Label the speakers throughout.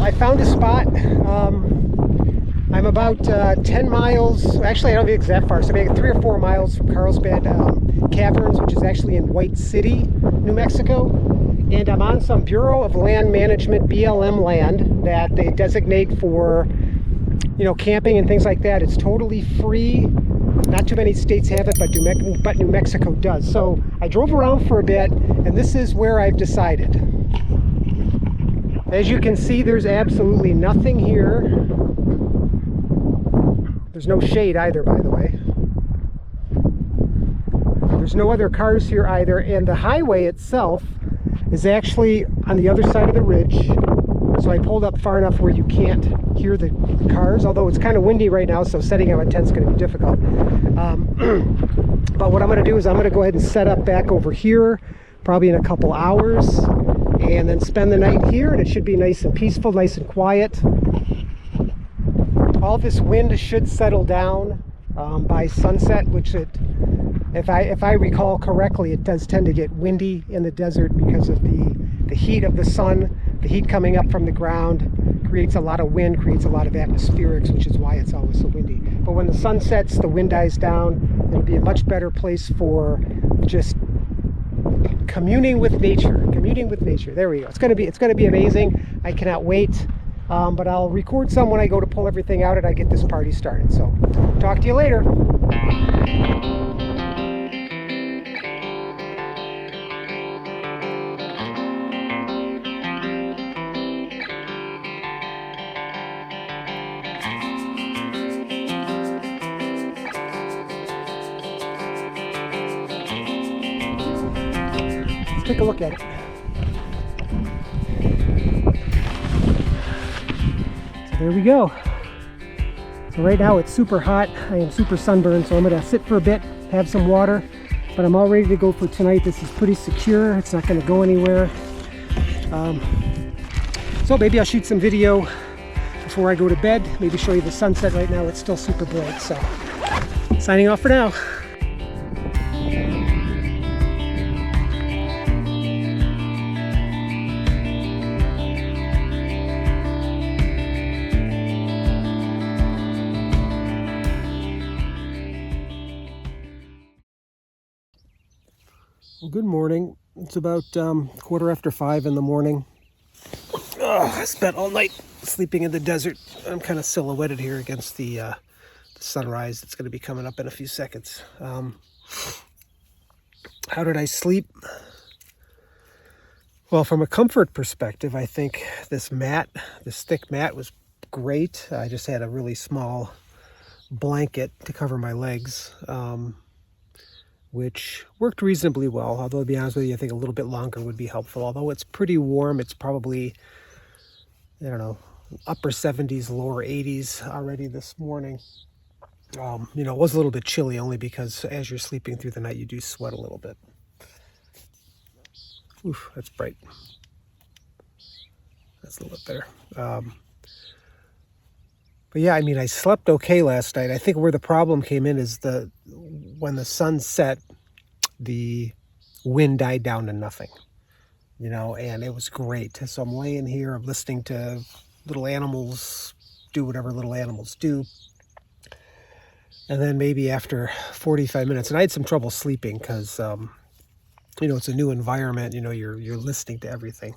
Speaker 1: I found a spot. I'm about 10 miles, actually I don't think it's that far, so maybe 3 or 4 miles from Carlsbad Caverns, which is actually in White City, New Mexico. And I'm on some Bureau of Land Management, BLM land, that they designate for, you know, camping and things like that. It's totally free. Not too many states have it, but New Mexico does. So I drove around for a bit, and this is where I've decided. As you can see, there's absolutely nothing here. There's no shade either, by the way. There's no other cars here either, and the highway itself is actually on the other side of the ridge. So I pulled up far enough where you can't hear the cars, although it's kind of windy right now, so setting up a tent's going to be difficult. But what I'm going to do is I'm going to go ahead and set up back over here, probably in a couple hours, and then spend the night here, and it should be nice and peaceful, nice and quiet. All this wind should settle down by sunset, which if I recall correctly, it does tend to get windy in the desert because of the heat of the sun. The heat coming up from the ground creates a lot of wind, creates a lot of atmospherics, which is why it's always so windy. But when the sun sets, the wind dies down. It'll be a much better place for just communing with nature. Communing with nature. There we go. It's going to be amazing. I cannot wait. But I'll record some when I go to pull everything out and I get this party started. So, talk to you later. Let's take a look at it. There we go. So right now it's super hot. I am super sunburned, so I'm going to sit for a bit, have some water, but I'm all ready to go for tonight. This is pretty secure. It's not going to go anywhere. So maybe I'll shoot some video before I go to bed. Maybe show you the sunset. Right now it's still super bright. So signing off for now. Well, good morning. It's about 5:15 in the morning. I spent all night sleeping in the desert. I'm kind of silhouetted here against the sunrise that's going to be coming up in a few seconds. How did I sleep? Well, from a comfort perspective, I think this thick mat was great. I just had a really small blanket to cover my legs. Which worked reasonably well, although to be honest with you, I think a little bit longer would be helpful. Although it's pretty warm, it's probably, I don't know, upper 70s, lower 80s already this morning. You know, it was a little bit chilly only because as you're sleeping through the night, you do sweat a little bit. Oof, that's bright. That's a little bit better. But yeah, I mean, I slept okay last night. I think where the problem came in is when the sun set, the wind died down to nothing, you know, and it was great. So I'm laying here, I'm listening to little animals do whatever little animals do. And then maybe after 45 minutes, and I had some trouble sleeping because, you know, it's a new environment, you know, you're listening to everything.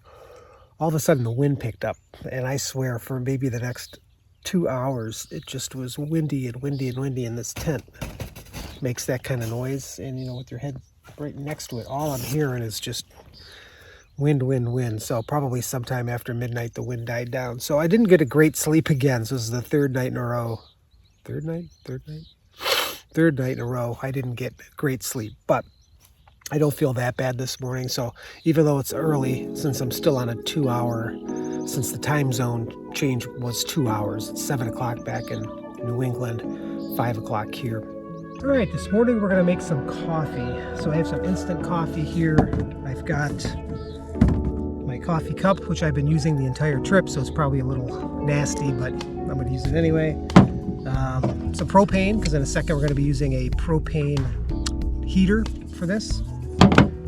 Speaker 1: All of a sudden the wind picked up, and I swear for maybe the next 2 hours, it just was windy and windy and windy, and this tent makes that kind of noise, and you know, with your head right next to it, all I'm hearing is just wind, wind, wind. So probably sometime after midnight the wind died down. So I didn't get a great sleep again. So this is the third night in a row. Third night in a row I didn't get great sleep, but I don't feel that bad this morning. So even though it's early, since I'm still on a 2-hour, since the time zone change was 2 hours, it's 7 o'clock back in New England, 5 o'clock here. All right, this morning we're gonna make some coffee. So I have some instant coffee here. I've got my coffee cup, which I've been using the entire trip, so it's probably a little nasty, but I'm gonna use it anyway. Some propane, because in a second we're gonna be using a propane heater for this.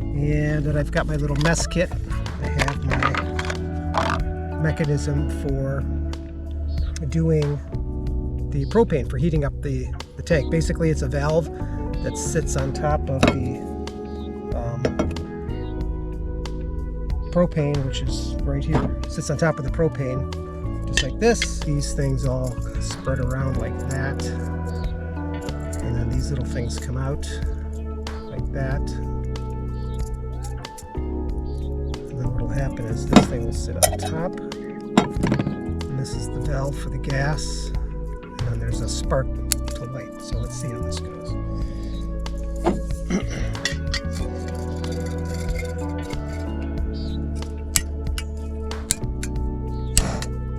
Speaker 1: And then I've got my little mess kit. I have my mechanism for doing the propane, for heating up the tank. Basically, it's a valve that sits on top of the propane, which is right here. It sits on top of the propane, just like this. These things all spread around like that. And then these little things come out like that. And then what'll happen is this thing will sit on top. And this is the valve for the gas. And then there's a spark to light. So let's see how this goes.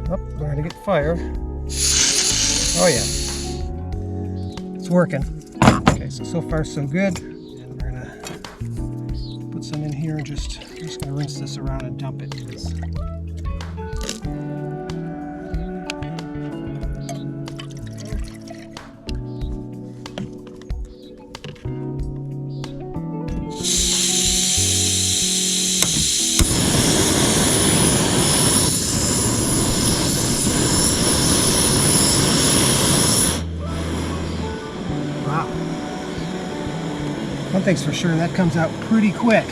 Speaker 1: Oh, we're gonna get fire. Oh yeah, it's working. Okay, so far so good. And we're gonna put some in here and just gonna rinse this around and dump it. One thing's for sure, that comes out pretty quick.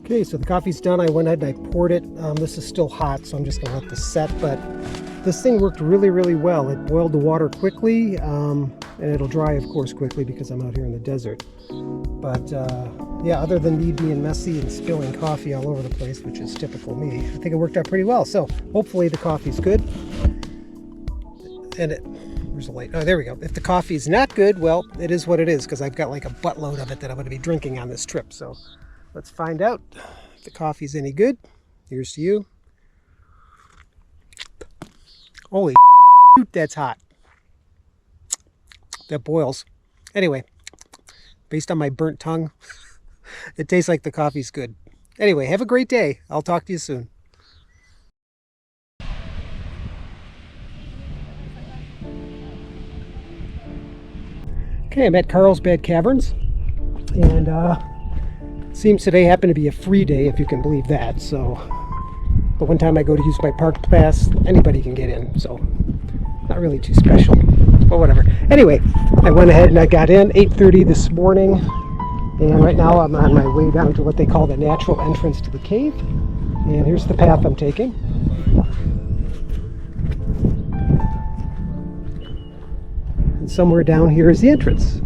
Speaker 1: Okay, so the coffee's done. I went ahead and I poured it. This is still hot, so I'm just gonna let this set, but this thing worked really, really well. It boiled the water quickly, and it'll dry, of course, quickly because I'm out here in the desert. But yeah, other than me being messy and spilling coffee all over the place, which is typical me, I think it worked out pretty well. So hopefully the coffee's good. And where's the light? Oh, there we go. If the coffee's not good, well, it is what it is, because I've got like a buttload of it that I'm going to be drinking on this trip. So let's find out if the coffee's any good. Here's to you. Holy shoot, that's hot. That boils. Anyway, based on my burnt tongue, it tastes like the coffee's good. Anyway, have a great day. I'll talk to you soon. Okay, I'm at Carlsbad Caverns, and seems today happened to be a free day, if you can believe that. So, but one time I go to use my park pass, anybody can get in, so not really too special, but whatever. Anyway, I went ahead and I got in 8:30 this morning, and right now I'm on my way down to what they call the natural entrance to the cave. And here's the path I'm taking. And somewhere down here is the entrance.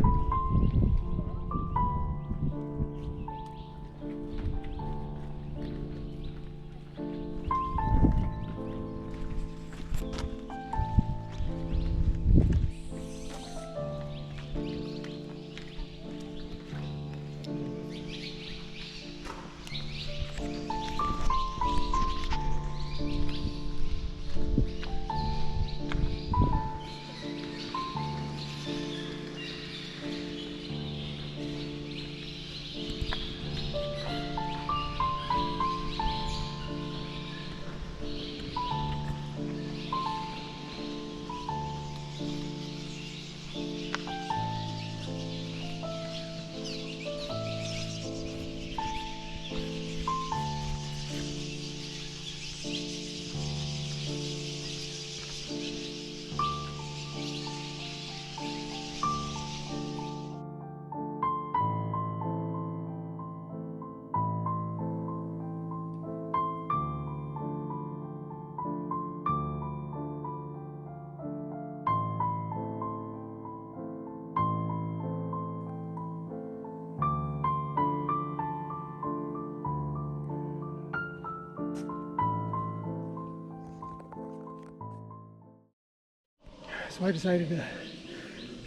Speaker 1: So I decided to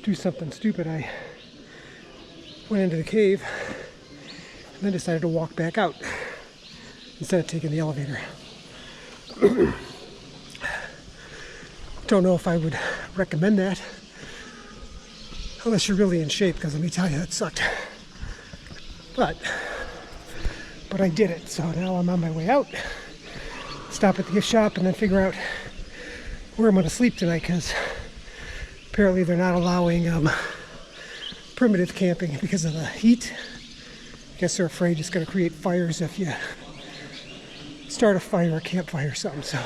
Speaker 1: do something stupid. I went into the cave and then decided to walk back out instead of taking the elevator. Don't know if I would recommend that unless you're really in shape, because let me tell you, that sucked. But I did it, so now I'm on my way out. Stop at the gift shop and then figure out where I'm going to sleep tonight, because Apparently they're not allowing primitive camping because of the heat. I guess they're afraid it's going to create fires if you start a fire or campfire or something. So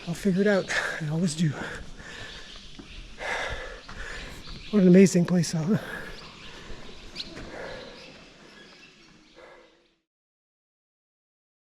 Speaker 1: I'll figure it out. I always do. What an amazing place, huh?